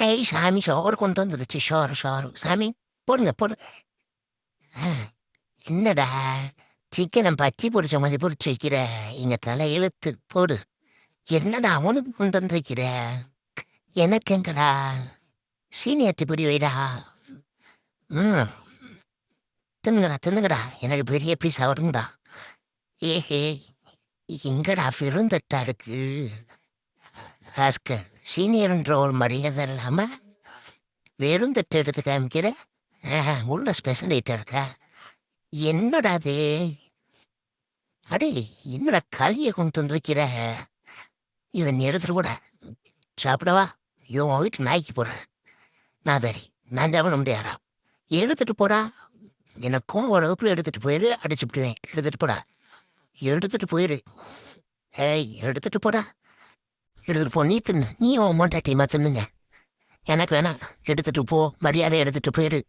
ஏய் சாமி சோறு கொண்டு வந்துருச்சு சோறு சாமி போடுங்க போடுங்க. ஆ, என்னடா சிக்கனை பச்சி பொரிச்ச மாதிரி பொரிச்சு வைக்கிற இங்க தலை இழுத்து போடு. என்னடா அவனுக்கு கொண்டு வந்து வைக்கிற எனக்கு எங்கடா சீனியர்ட்டி பொடி வைடா. ம் தின்னுங்கடா எனக்கு பெரிய பீஸ் வருங்கடா. ஏஹே எங்கடா பெருந்தட்டா இருக்கு. ஆஸ்கர் சீனியர்ன்ற ஒரு மரியாதை இல்லாம வெறும் தட்டு எடுத்து காமிக்கிற. உள்ள ஸ்பெஷல் ஐட்டம் இருக்கா. என்னடா அது. அடே என்னடா களியை கொண்டு வந்து வைக்கிற. இதை நீ எடுத்துட்டு கூட சாப்பிடவா. இவன் வீட்டு நாய்க்கு போடுறேன். நான் தரி நான் சாப்பிட முடியாதா. எடுத்துட்டு போடா. எனக்கும் ஒரு வகுப்பு எடுத்துட்டு போயிரு அடிச்சுப்பிடுவேன். எடுத்துட்டு போடா. எடுத்துட்டு போயிரு. ஏய் எடுத்துட்டு போடா. எடுத்துட்டு போ நீ தின்னு நீ உன் மொண்டாட்டியமா தின்னுங்க. எனக்கு வேணாம். எடுத்துட்டு போ மரியாதை எடுத்துட்டு போயிரு.